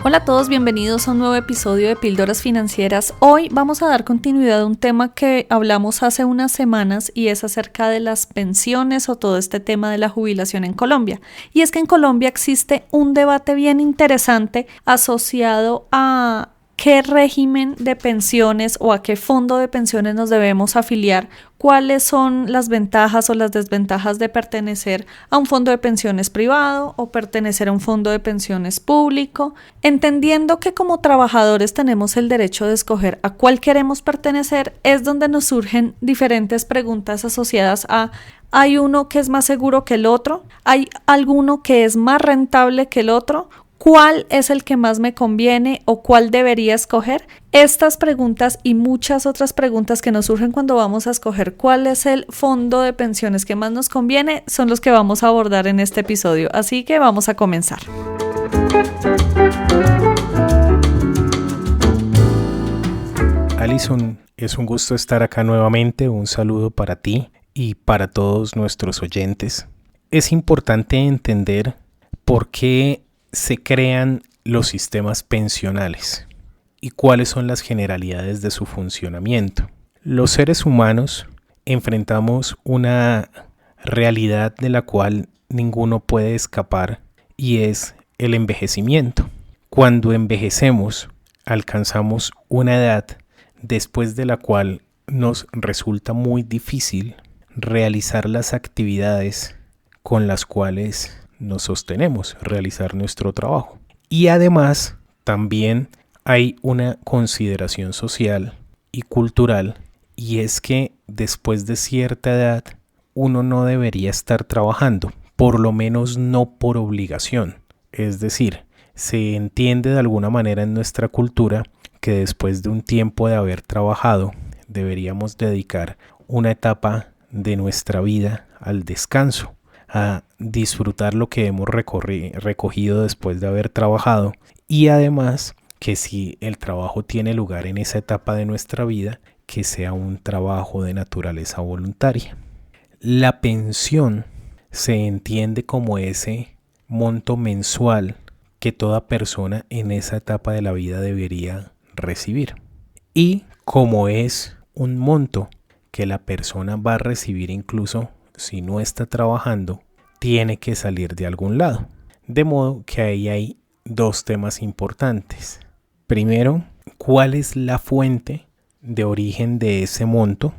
Hola a todos, bienvenidos a un nuevo episodio de Píldoras Financieras. Hoy vamos a dar continuidad a un tema que hablamos hace unas semanas y es acerca de las pensiones o todo este tema de la jubilación en Colombia. Y es que en Colombia existe un debate bien interesante asociado a qué régimen de pensiones o a qué fondo de pensiones nos debemos afiliar, cuáles son las ventajas o las desventajas de pertenecer a un fondo de pensiones privado o pertenecer a un fondo de pensiones público, entendiendo que como trabajadores tenemos el derecho de escoger a cuál queremos pertenecer. Es donde nos surgen diferentes preguntas asociadas a: ¿hay uno que es más seguro que el otro? ¿Hay alguno que es más rentable que el otro? ¿Cuál es el que más me conviene o cuál debería escoger? Estas preguntas y muchas otras preguntas que nos surgen cuando vamos a escoger cuál es el fondo de pensiones que más nos conviene son los que vamos a abordar en este episodio. Así que vamos a comenzar. Alison, es un gusto estar acá nuevamente. Un saludo para ti y para todos nuestros oyentes. Es importante entender por qué se crean los sistemas pensionales y cuáles son las generalidades de su funcionamiento. Los seres humanos enfrentamos una realidad de la cual ninguno puede escapar y es el envejecimiento. Cuando envejecemos, alcanzamos una edad después de la cual nos resulta muy difícil realizar las actividades con las cuales nos sostenemos, realizar nuestro trabajo. Y además también hay una consideración social y cultural, y es que después de cierta edad uno no debería estar trabajando, por lo menos no por obligación. Es decir, se entiende de alguna manera en nuestra cultura que después de un tiempo de haber trabajado deberíamos dedicar una etapa de nuestra vida al descanso, a disfrutar lo que hemos recogido después de haber trabajado, y además que si el trabajo tiene lugar en esa etapa de nuestra vida, que sea un trabajo de naturaleza voluntaria. La pensión se entiende como ese monto mensual que toda persona en esa etapa de la vida debería recibir, y como es un monto que la persona va a recibir incluso si no está trabajando, tiene que salir de algún lado. De modo que ahí hay dos temas importantes. Primero, ¿cuál es la fuente de origen de ese monto?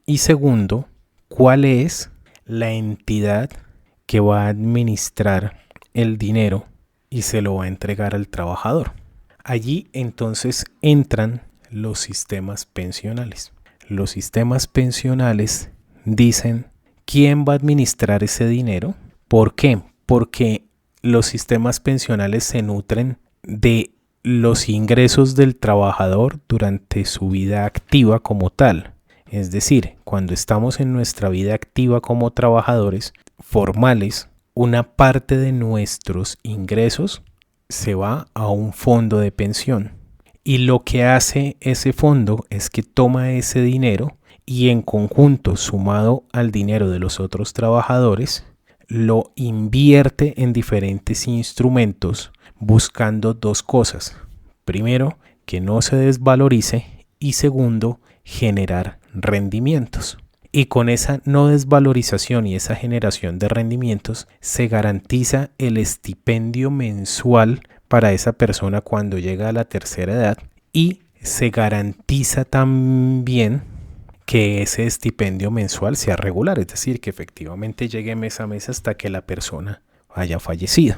Y segundo, ¿cuál es la entidad que va a administrar el dinero y se lo va a entregar al trabajador? Allí entonces entran los sistemas pensionales. Los sistemas pensionales dicen ¿quién va a administrar ese dinero? ¿Por qué? Porque los sistemas pensionales se nutren de los ingresos del trabajador durante su vida activa como tal. Es decir, cuando estamos en nuestra vida activa como trabajadores formales, una parte de nuestros ingresos se va a un fondo de pensión. Y lo que hace ese fondo es que toma ese dinero y en conjunto, sumado al dinero de los otros trabajadores, lo invierte en diferentes instrumentos buscando dos cosas. Primero, que no se desvalorice, y segundo, generar rendimientos. Y con esa no desvalorización y esa generación de rendimientos se garantiza el estipendio mensual para esa persona cuando llega a la tercera edad, y se garantiza también que ese estipendio mensual sea regular, es decir, que efectivamente llegue mes a mes hasta que la persona haya fallecido.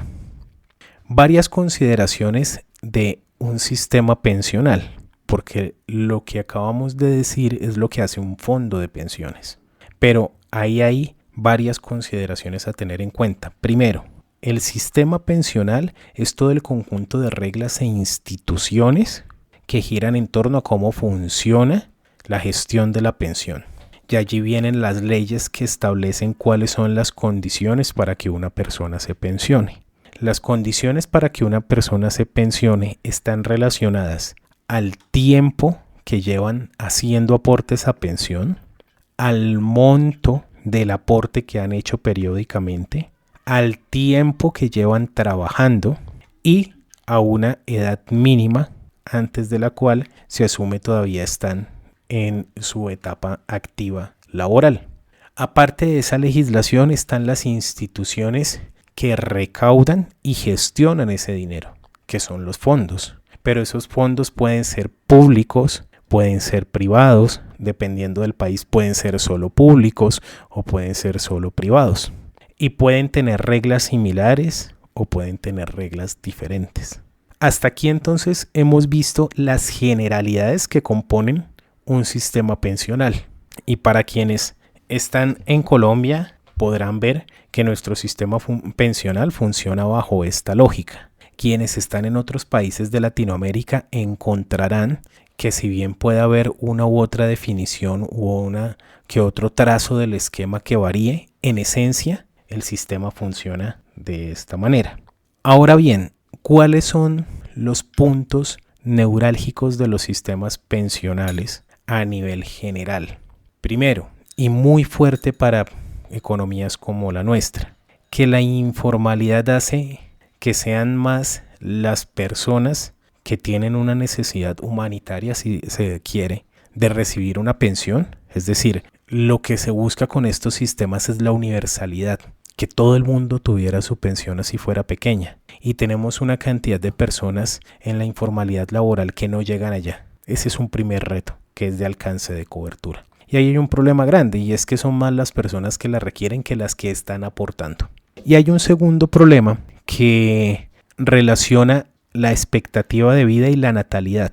Varias consideraciones de un sistema pensional, porque lo que acabamos de decir es lo que hace un fondo de pensiones, pero ahí hay varias consideraciones a tener en cuenta. Primero, el sistema pensional es todo el conjunto de reglas e instituciones que giran en torno a cómo funciona la gestión de la pensión. Y allí vienen las leyes que establecen cuáles son las condiciones para que una persona se pensione. Las condiciones para que una persona se pensione están relacionadas al tiempo que llevan haciendo aportes a pensión, al monto del aporte que han hecho periódicamente, al tiempo que llevan trabajando y a una edad mínima antes de la cual se asume todavía están en su etapa activa laboral. Aparte de esa legislación están las instituciones que recaudan y gestionan ese dinero, que son los fondos. Pero esos fondos pueden ser públicos, pueden ser privados, dependiendo del país pueden ser solo públicos o pueden ser solo privados. Y pueden tener reglas similares o pueden tener reglas diferentes. Hasta aquí entonces hemos visto las generalidades que componen un sistema pensional. Y para quienes están en Colombia podrán ver que nuestro sistema pensional funciona bajo esta lógica. Quienes están en otros países de Latinoamérica encontrarán que si bien puede haber una u otra definición u una que otro trazo del esquema que varíe, en esencia el sistema funciona de esta manera. Ahora bien, ¿cuáles son los puntos neurálgicos de los sistemas pensionales a nivel general? Primero, y muy fuerte para economías como la nuestra, que la informalidad hace que sean más las personas que tienen una necesidad humanitaria, si se quiere, de recibir una pensión. Es decir, lo que se busca con estos sistemas es la universalidad, que todo el mundo tuviera su pensión así fuera pequeña. Y tenemos una cantidad de personas en la informalidad laboral que no llegan allá. Ese es un primer reto, que es de alcance de cobertura. Y ahí hay un problema grande, y es que son más las personas que la requieren que las que están aportando. Y hay un segundo problema que relaciona la expectativa de vida y la natalidad,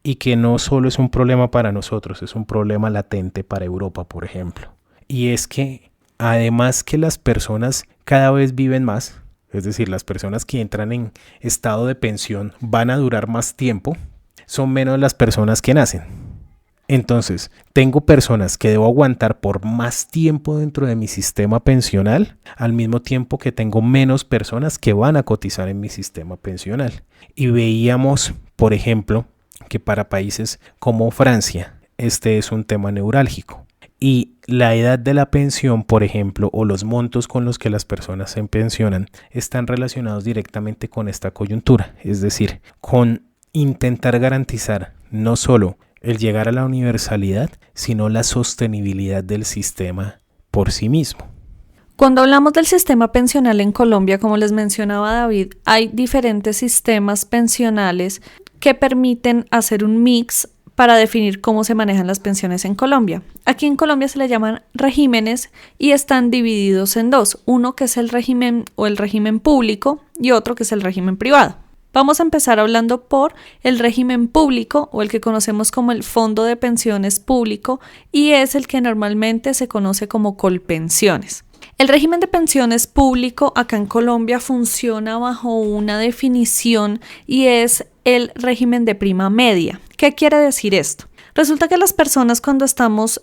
y que no solo es un problema para nosotros, es un problema latente para Europa, por ejemplo. Y es que además que las personas cada vez viven más, es decir, las personas que entran en estado de pensión van a durar más tiempo, son menos las personas que nacen. Entonces, tengo personas que debo aguantar por más tiempo dentro de mi sistema pensional, al mismo tiempo que tengo menos personas que van a cotizar en mi sistema pensional. Y veíamos, por ejemplo, que para países como Francia, este es un tema neurálgico. Y la edad de la pensión, por ejemplo, o los montos con los que las personas se pensionan, están relacionados directamente con esta coyuntura. Es decir, con intentar garantizar no solo el llegar a la universalidad, sino la sostenibilidad del sistema por sí mismo. Cuando hablamos del sistema pensional en Colombia, como les mencionaba David, hay diferentes sistemas pensionales que permiten hacer un mix para definir cómo se manejan las pensiones en Colombia. Aquí en Colombia se le llaman regímenes y están divididos en dos, uno que es el régimen o el régimen público y otro que es el régimen privado. Vamos a empezar hablando por el régimen público o el que conocemos como el Fondo de Pensiones Público y es el que normalmente se conoce como Colpensiones. El régimen de pensiones público acá en Colombia funciona bajo una definición y es el régimen de prima media. ¿Qué quiere decir esto? Resulta que las personas cuando estamos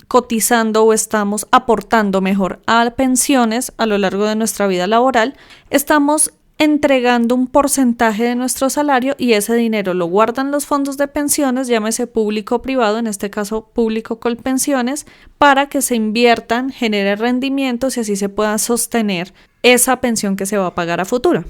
cotizando o estamos aportando mejor a pensiones a lo largo de nuestra vida laboral, estamos entregando un porcentaje de nuestro salario y ese dinero lo guardan los fondos de pensiones, llámese público o privado, en este caso público Colpensiones, para que se inviertan, genere rendimientos y así se pueda sostener esa pensión que se va a pagar a futuro.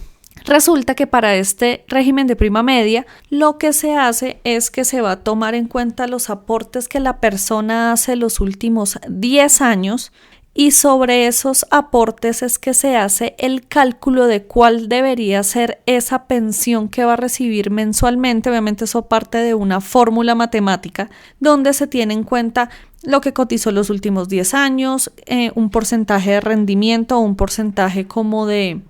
Resulta que para este régimen de prima media, lo que se hace es que se va a tomar en cuenta los aportes que la persona hace los últimos 10 años y sobre esos aportes es que se hace el cálculo de cuál debería ser esa pensión que va a recibir mensualmente. Obviamente eso parte de una fórmula matemática donde se tiene en cuenta lo que cotizó los últimos 10 años, un porcentaje de rendimiento o un porcentaje como de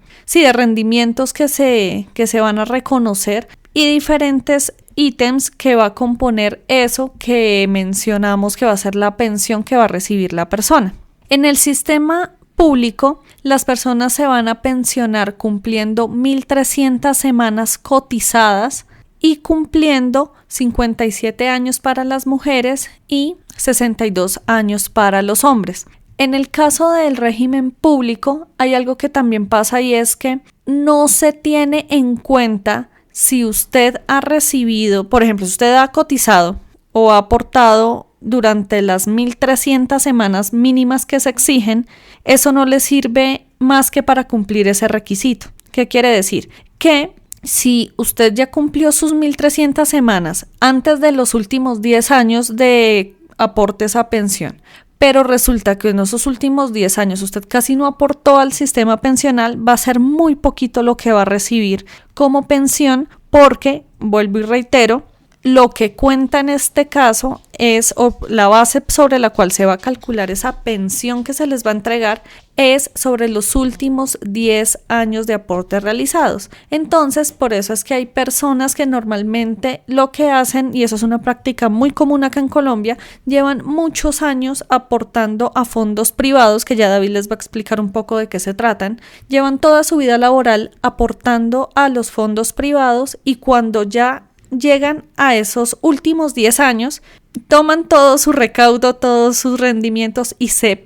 rendimientos que se van a reconocer y diferentes ítems que va a componer eso que mencionamos que va a ser la pensión que va a recibir la persona. En el sistema público, las personas se van a pensionar cumpliendo 1.300 semanas cotizadas y cumpliendo 57 años para las mujeres y 62 años para los hombres. En el caso del régimen público, hay algo que también pasa y es que no se tiene en cuenta si usted ha recibido, por ejemplo, si usted ha cotizado o ha aportado durante las 1.300 semanas mínimas que se exigen, eso no le sirve más que para cumplir ese requisito. ¿Qué quiere decir? Que si usted ya cumplió sus 1.300 semanas antes de los últimos 10 años de aportes a pensión, pero resulta que en esos últimos 10 años usted casi no aportó al sistema pensional, va a ser muy poquito lo que va a recibir como pensión porque, vuelvo y reitero, lo que cuenta en este caso es, o la base sobre la cual se va a calcular esa pensión que se les va a entregar, es sobre los últimos 10 años de aportes realizados. Entonces, por eso es que hay personas que normalmente lo que hacen, y eso es una práctica muy común acá en Colombia, llevan muchos años aportando a fondos privados, que ya David les va a explicar un poco de qué se tratan, llevan toda su vida laboral aportando a los fondos privados y cuando ya llegan a esos últimos 10 años, toman todo su recaudo, todos sus rendimientos y se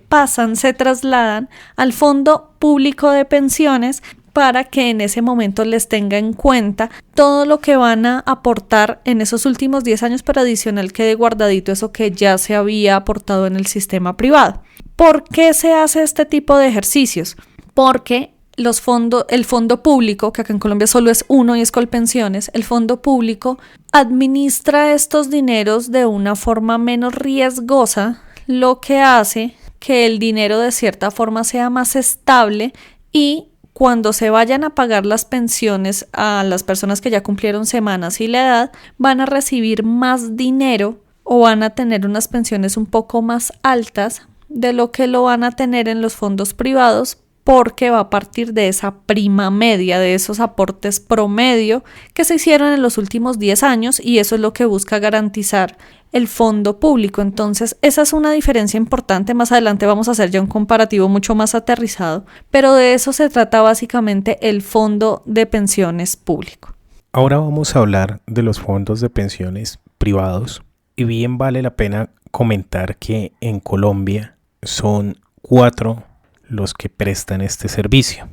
trasladan al Fondo Público de Pensiones para que en ese momento les tenga en cuenta todo lo que van a aportar en esos últimos 10 años, pero adicional quede guardadito eso que ya se había aportado en el sistema privado. ¿Por qué se hace este tipo de ejercicios? Porque el fondo público, que acá en Colombia solo es uno y es Colpensiones, el fondo público administra estos dineros de una forma menos riesgosa, lo que hace que el dinero de cierta forma sea más estable y cuando se vayan a pagar las pensiones a las personas que ya cumplieron semanas y la edad, van a recibir más dinero o van a tener unas pensiones un poco más altas de lo que lo van a tener en los fondos privados, porque va a partir de esa prima media, de esos aportes promedio que se hicieron en los últimos 10 años y eso es lo que busca garantizar el fondo público. Entonces, esa es una diferencia importante. Más adelante vamos a hacer ya un comparativo mucho más aterrizado, pero de eso se trata básicamente el fondo de pensiones público. Ahora vamos a hablar de los fondos de pensiones privados y bien vale la pena comentar que en Colombia son 4 los que prestan este servicio: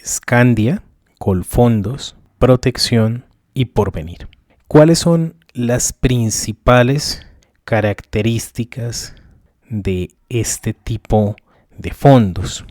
Scandia, Colfondos, Protección y Porvenir. ¿Cuáles son las principales características de este tipo de fondos?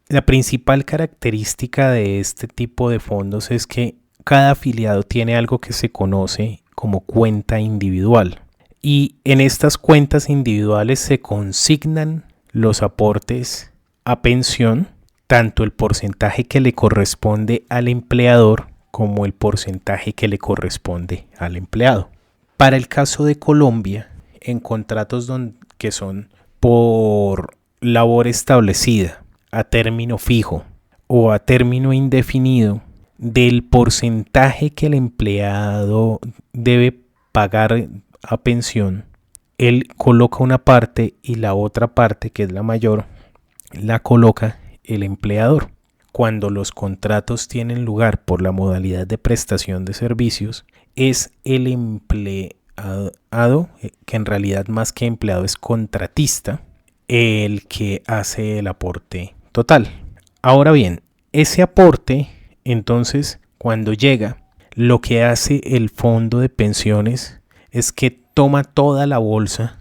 La principal característica de este tipo de fondos es que cada afiliado tiene algo que se conoce como cuenta individual y en estas cuentas individuales se consignan los aportes a pensión, tanto el porcentaje que le corresponde al empleador como el porcentaje que le corresponde al empleado. Para el caso de Colombia, en contratos que son por labor establecida, a término fijo o a término indefinido, del porcentaje que el empleado debe pagar a pensión, él coloca una parte y la otra parte, que es la mayor, la coloca el empleador. Cuando los contratos tienen lugar por la modalidad de prestación de servicios, es el empleado, que en realidad más que empleado es contratista, el que hace el aporte total. Ahora bien, ese aporte, entonces, cuando llega, lo que hace el fondo de pensiones es que toma toda la bolsa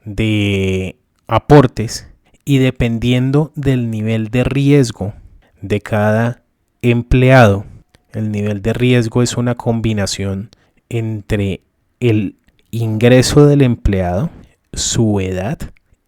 de aportes y dependiendo del nivel de riesgo de cada empleado, el nivel de riesgo es una combinación entre el ingreso del empleado, su edad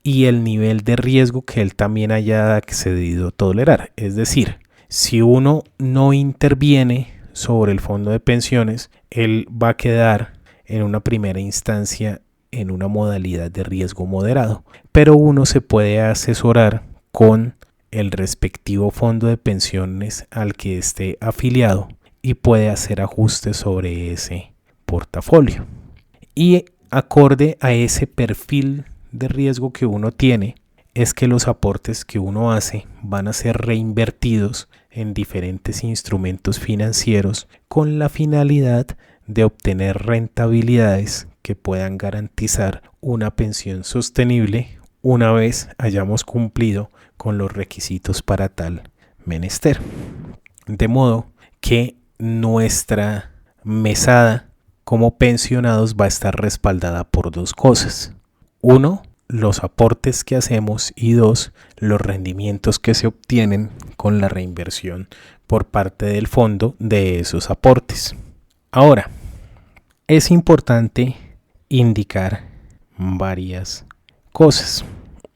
y el nivel de riesgo que él también haya accedido a tolerar. Es decir, si uno no interviene sobre el fondo de pensiones, él va a quedar en una primera instancia en una modalidad de riesgo moderado, pero uno se puede asesorar con el respectivo fondo de pensiones al que esté afiliado y puede hacer ajustes sobre ese portafolio. Y acorde a ese perfil de riesgo que uno tiene, es que los aportes que uno hace van a ser reinvertidos en diferentes instrumentos financieros con la finalidad de obtener rentabilidades que puedan garantizar una pensión sostenible una vez hayamos cumplido con los requisitos para tal menester. De modo que nuestra mesada como pensionados va a estar respaldada por 2 cosas. uno, los aportes que hacemos y dos, los rendimientos que se obtienen con la reinversión por parte del fondo de esos aportes. Ahora, es importante indicar varias cosas.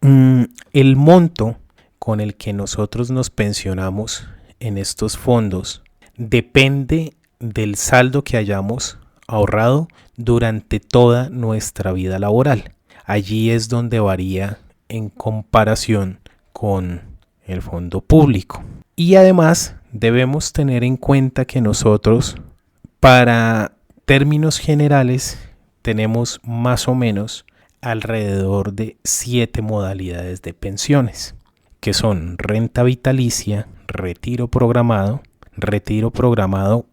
El monto con el que nosotros nos pensionamos en estos fondos depende del saldo que hayamos ahorrado durante toda nuestra vida laboral. Allí es donde varía en comparación con el fondo público. Y además debemos tener en cuenta que nosotros, para términos generales, tenemos más o menos alrededor de 7 modalidades de pensiones, que son renta vitalicia, retiro programado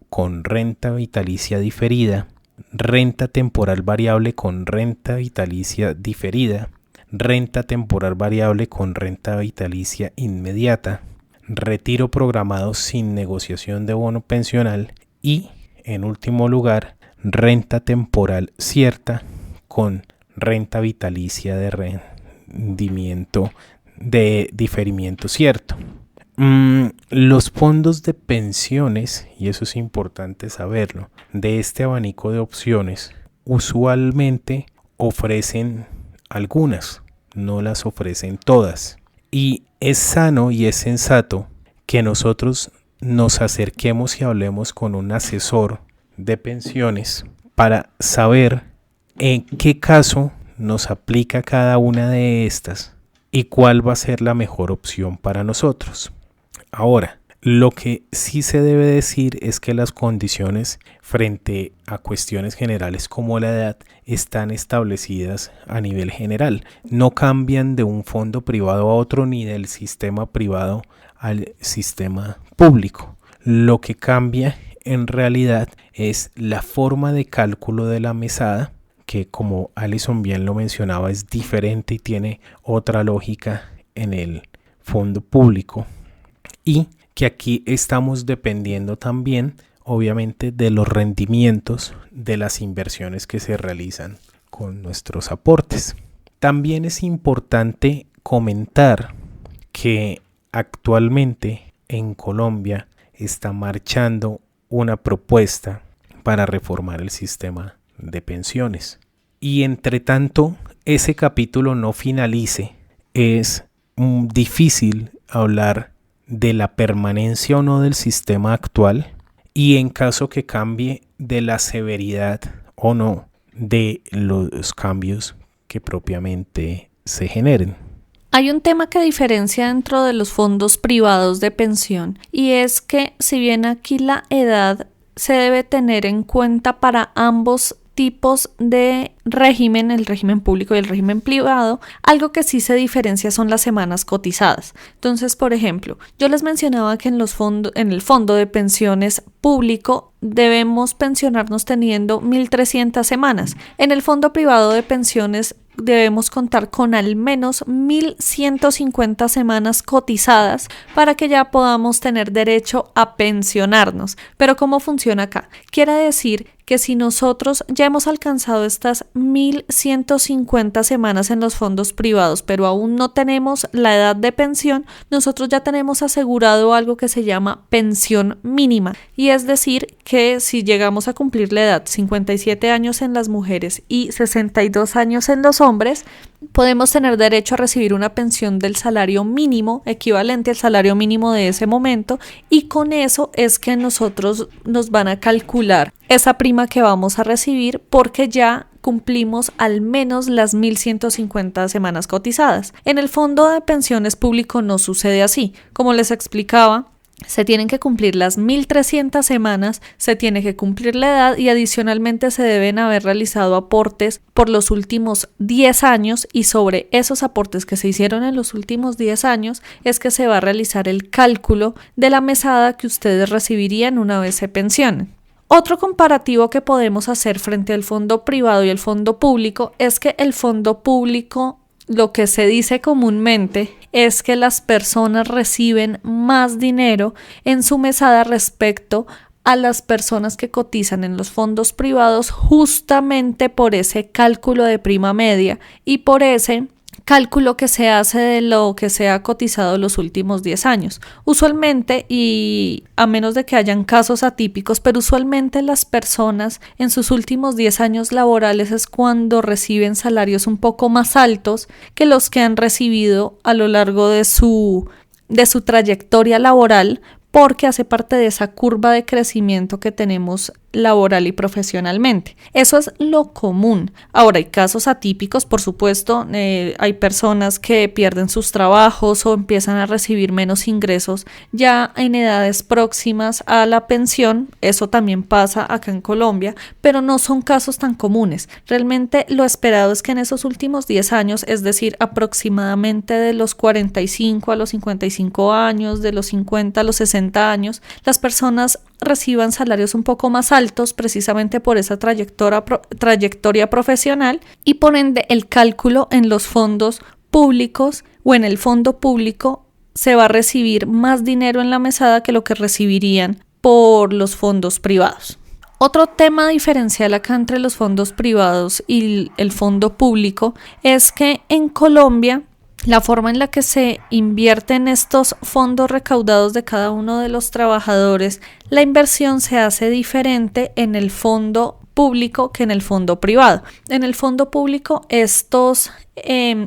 con renta vitalicia diferida, renta temporal variable con renta vitalicia diferida, renta temporal variable con renta vitalicia inmediata, retiro programado sin negociación de bono pensional y, en último lugar, renta temporal cierta con renta vitalicia de rendimiento de diferimiento cierto. Los fondos de pensiones, y eso es importante saberlo, de este abanico de opciones usualmente ofrecen algunas, no las ofrecen todas. Y es sano y es sensato que nosotros nos acerquemos y hablemos con un asesor de pensiones para saber en qué caso nos aplica cada una de estas y cuál va a ser la mejor opción para nosotros. Ahora, lo que sí se debe decir es que las condiciones frente a cuestiones generales como la edad están establecidas a nivel general. No cambian de un fondo privado a otro ni del sistema privado al sistema público. Lo que cambia en realidad es la forma de cálculo de la mesada, que como Alison bien lo mencionaba es diferente y tiene otra lógica en el fondo público. Y que aquí estamos dependiendo también, obviamente, de los rendimientos de las inversiones que se realizan con nuestros aportes. También es importante comentar que actualmente en Colombia está marchando una propuesta para reformar el sistema de pensiones. Y entre tanto ese capítulo no finalice, es difícil hablar de la permanencia o no del sistema actual y en caso que cambie de la severidad o no de los cambios que propiamente se generen. Hay un tema que diferencia dentro de los fondos privados de pensión y es que si bien aquí la edad se debe tener en cuenta para ambos tipos de régimen, el régimen público y el régimen privado, algo que sí se diferencia son las semanas cotizadas. Entonces, por ejemplo, yo les mencionaba que en el fondo de pensiones público debemos pensionarnos teniendo 1.300 semanas. En el fondo privado de pensiones debemos contar con al menos 1.150 semanas cotizadas para que ya podamos tener derecho a pensionarnos. Pero ¿cómo funciona acá? Quiere decir que si nosotros ya hemos alcanzado estas 1.150 semanas en los fondos privados, pero aún no tenemos la edad de pensión, nosotros ya tenemos asegurado algo que se llama pensión mínima. Y es decir, que si llegamos a cumplir la edad 57 años en las mujeres y 62 años en los hombres, podemos tener derecho a recibir una pensión del salario mínimo, equivalente al salario mínimo de ese momento, y con eso es que nosotros nos van a calcular esa prima que vamos a recibir porque ya cumplimos al menos las 1.150 semanas cotizadas. En el fondo de pensiones público no sucede así. Como les explicaba, se tienen que cumplir las 1.300 semanas, se tiene que cumplir la edad y adicionalmente se deben haber realizado aportes por los últimos 10 años y sobre esos aportes que se hicieron en los últimos 10 años es que se va a realizar el cálculo de la mesada que ustedes recibirían una vez se pensionen. Otro comparativo que podemos hacer frente al fondo privado y el fondo público es que el fondo público, lo que se dice comúnmente es que las personas reciben más dinero en su mesada respecto a las personas que cotizan en los fondos privados justamente por ese cálculo de prima media y por ese cálculo que se hace de lo que se ha cotizado los últimos 10 años. Usualmente, y a menos de que hayan casos atípicos, pero usualmente las personas en sus últimos 10 años laborales es cuando reciben salarios un poco más altos que los que han recibido a lo largo de su trayectoria laboral, porque hace parte de esa curva de crecimiento que tenemos laboral y profesionalmente. Eso es lo común. Ahora, hay casos atípicos, por supuesto, hay personas que pierden sus trabajos o empiezan a recibir menos ingresos ya en edades próximas a la pensión. Eso también pasa acá en Colombia, pero no son casos tan comunes. Realmente lo esperado es que en esos últimos 10 años, es decir, aproximadamente de los 45 a los 55 años, de los 50 a los 60 años, las personas reciban salarios un poco más altos precisamente por esa trayectoria profesional y por ende el cálculo en los fondos públicos o en el fondo público se va a recibir más dinero en la mesada que lo que recibirían por los fondos privados. Otro tema diferencial acá entre los fondos privados y el fondo público es que en Colombia la forma en la que se invierten estos fondos recaudados de cada uno de los trabajadores, la inversión se hace diferente en el fondo público que en el fondo privado. En el fondo público estos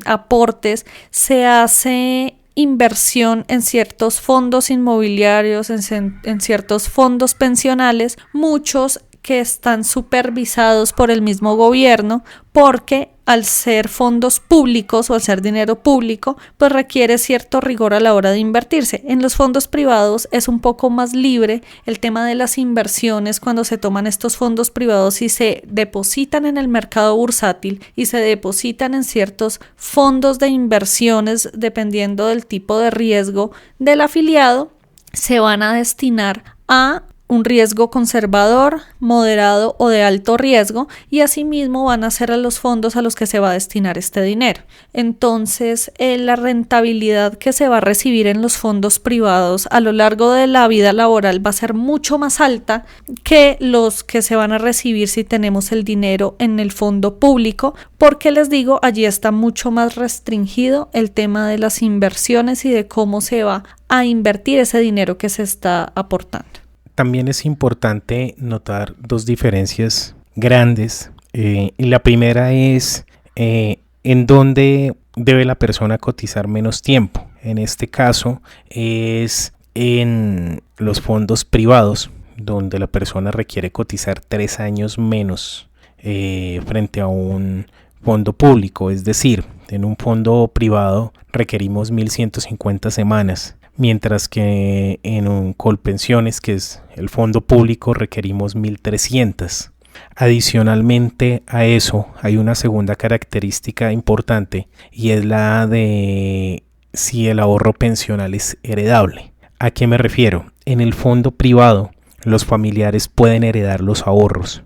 aportes se hace inversión en ciertos fondos inmobiliarios, en ciertos fondos pensionales, muchos que están supervisados por el mismo gobierno, porque al ser fondos públicos o al ser dinero público, pues requiere cierto rigor a la hora de invertirse. En los fondos privados es un poco más libre el tema de las inversiones cuando se toman estos fondos privados y se depositan en el mercado bursátil y se depositan en ciertos fondos de inversiones dependiendo del tipo de riesgo del afiliado, se van a destinar a un riesgo conservador, moderado o de alto riesgo, y asimismo van a ser a los fondos a los que se va a destinar este dinero. Entonces, la rentabilidad que se va a recibir en los fondos privados a lo largo de la vida laboral va a ser mucho más alta que los que se van a recibir si tenemos el dinero en el fondo público, porque les digo, allí está mucho más restringido el tema de las inversiones y de cómo se va a invertir ese dinero que se está aportando. También es importante notar dos diferencias grandes. Y la primera es en dónde debe la persona cotizar menos tiempo. En este caso es en los fondos privados, donde la persona requiere cotizar 3 años menos frente a un fondo público. Es decir, en un fondo privado requerimos 1.150 semanas. Mientras que en un Colpensiones, que es el fondo público, requerimos 1.300. Adicionalmente a eso, hay una segunda característica importante y es la de si el ahorro pensional es heredable. ¿A qué me refiero? En el fondo privado, los familiares pueden heredar los ahorros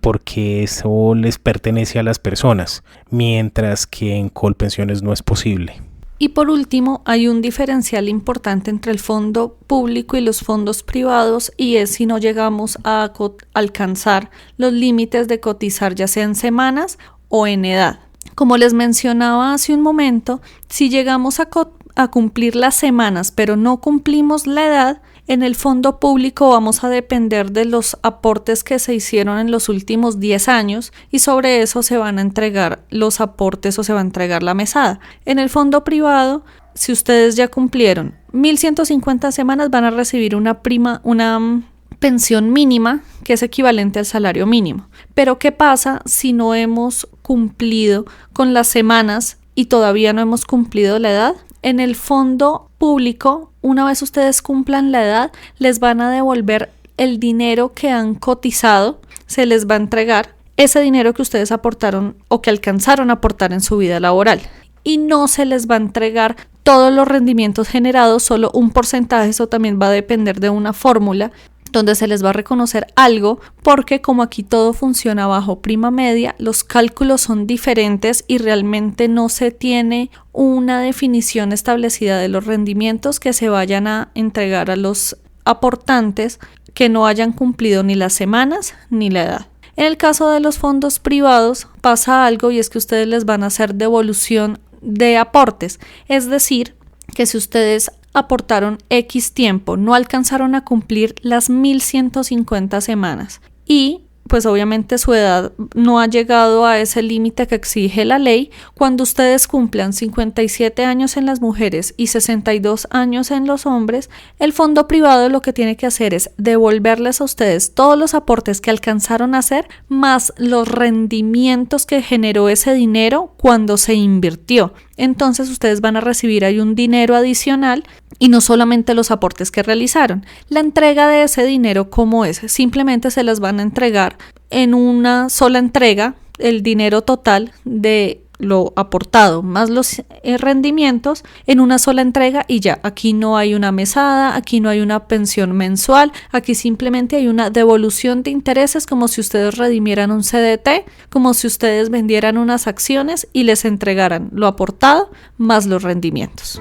porque eso les pertenece a las personas, mientras que en Colpensiones no es posible. Y por último, hay un diferencial importante entre el fondo público y los fondos privados, y es si no llegamos a alcanzar los límites de cotizar, ya sea en semanas o en edad. Como les mencionaba hace un momento, si llegamos a cumplir las semanas pero no cumplimos la edad, en el fondo público vamos a depender de los aportes que se hicieron en los últimos 10 años y sobre eso se van a entregar los aportes o se va a entregar la mesada. En el fondo privado, si ustedes ya cumplieron 1.150 semanas, van a recibir una pensión mínima que es equivalente al salario mínimo. Pero ¿qué pasa si no hemos cumplido con las semanas y todavía no hemos cumplido la edad? En el fondo público, una vez ustedes cumplan la edad, les van a devolver el dinero que han cotizado, se les va a entregar ese dinero que ustedes aportaron o que alcanzaron a aportar en su vida laboral. Y no se les va a entregar todos los rendimientos generados, solo un porcentaje. Eso también va a depender de una fórmula donde se les va a reconocer algo, porque como aquí todo funciona bajo prima media, los cálculos son diferentes y realmente no se tiene una definición establecida de los rendimientos que se vayan a entregar a los aportantes que no hayan cumplido ni las semanas ni la edad. En el caso de los fondos privados pasa algo, y es que ustedes les van a hacer devolución de aportes, es decir, que si ustedes aportaron X tiempo, no alcanzaron a cumplir las 1150 semanas y pues obviamente su edad no ha llegado a ese límite que exige la ley, cuando ustedes cumplan 57 años en las mujeres y 62 años en los hombres, el fondo privado lo que tiene que hacer es devolverles a ustedes todos los aportes que alcanzaron a hacer, más los rendimientos que generó ese dinero cuando se invirtió. Entonces ustedes van a recibir ahí un dinero adicional y no solamente los aportes que realizaron. La entrega de ese dinero, ¿cómo es? Simplemente se las van a entregar en una sola entrega, el dinero total de lo aportado más los rendimientos en una sola entrega y ya. Aquí no hay una mesada, aquí no hay una pensión mensual, aquí simplemente hay una devolución de intereses, como si ustedes redimieran un CDT, como si ustedes vendieran unas acciones y les entregaran lo aportado más los rendimientos.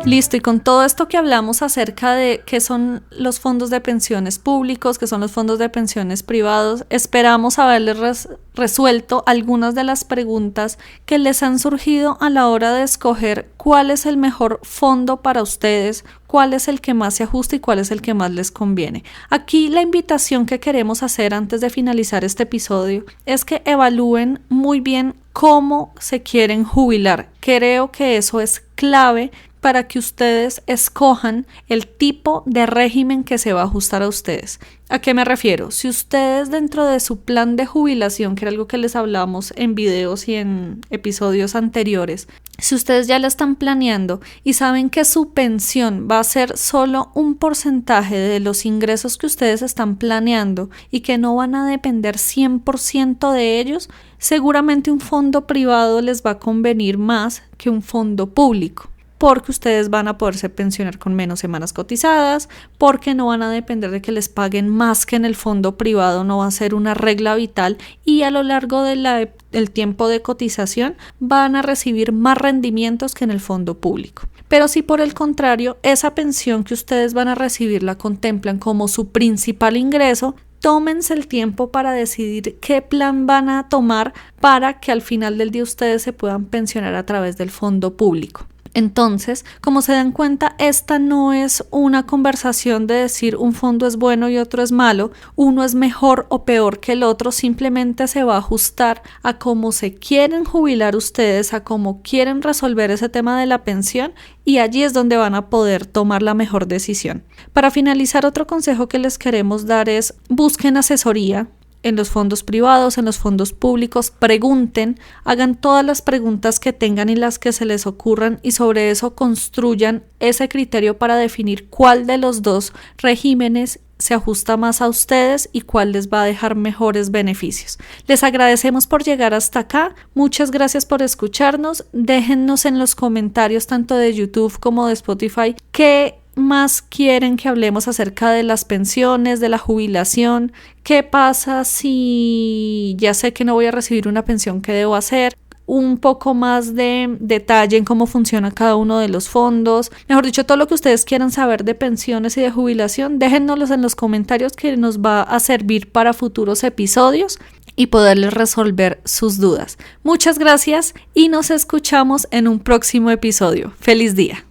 Listo, y con todo esto que hablamos acerca de qué son los fondos de pensiones públicos, qué son los fondos de pensiones privados, esperamos haberles resuelto algunas de las preguntas que les han surgido a la hora de escoger cuál es el mejor fondo para ustedes, cuál es el que más se ajusta y cuál es el que más les conviene. Aquí la invitación que queremos hacer antes de finalizar este episodio es que evalúen muy bien cómo se quieren jubilar. Creo que eso es clave para que ustedes escojan el tipo de régimen que se va a ajustar a ustedes. ¿A qué me refiero? Si ustedes dentro de su plan de jubilación, que era algo que les hablamos en videos y en episodios anteriores, si ustedes ya lo están planeando y saben que su pensión va a ser solo un porcentaje de los ingresos que ustedes están planeando y que no van a depender 100% de ellos, seguramente un fondo privado les va a convenir más que un fondo público, porque ustedes van a poderse pensionar con menos semanas cotizadas, porque no van a depender de que les paguen más que en el fondo privado, no va a ser una regla vital, y a lo largo de el tiempo de cotización van a recibir más rendimientos que en el fondo público. Pero si por el contrario esa pensión que ustedes van a recibir la contemplan como su principal ingreso, tómense el tiempo para decidir qué plan van a tomar para que al final del día ustedes se puedan pensionar a través del fondo público. Entonces, como se dan cuenta, esta no es una conversación de decir un fondo es bueno y otro es malo, uno es mejor o peor que el otro, simplemente se va a ajustar a cómo se quieren jubilar ustedes, a cómo quieren resolver ese tema de la pensión, y allí es donde van a poder tomar la mejor decisión. Para finalizar, otro consejo que les queremos dar es busquen asesoría. En los fondos privados, en los fondos públicos, pregunten, hagan todas las preguntas que tengan y las que se les ocurran, y sobre eso construyan ese criterio para definir cuál de los dos regímenes se ajusta más a ustedes y cuál les va a dejar mejores beneficios. Les agradecemos por llegar hasta acá, muchas gracias por escucharnos, déjennos en los comentarios tanto de YouTube como de Spotify qué más quieren que hablemos acerca de las pensiones, de la jubilación, qué pasa si ya sé que no voy a recibir una pensión, qué debo hacer, un poco más de detalle en cómo funciona cada uno de los fondos, mejor dicho, todo lo que ustedes quieran saber de pensiones y de jubilación, déjennoslos en los comentarios, que nos va a servir para futuros episodios y poderles resolver sus dudas. Muchas gracias y nos escuchamos en un próximo episodio. ¡Feliz día!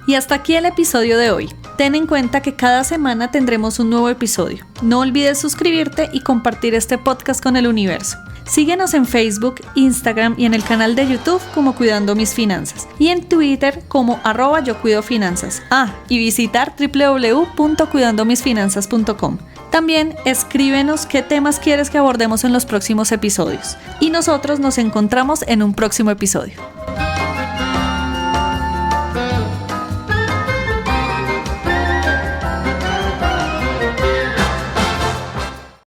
Y hasta aquí el episodio de hoy. Ten en cuenta que cada semana tendremos un nuevo episodio. No olvides suscribirte y compartir este podcast con el universo. Síguenos en Facebook, Instagram y en el canal de YouTube como Cuidando Mis Finanzas, y en Twitter como @yocuidofinanzas. Y visitar www.cuidandomisfinanzas.com. También escríbenos qué temas quieres que abordemos en los próximos episodios. Y nosotros nos encontramos en un próximo episodio.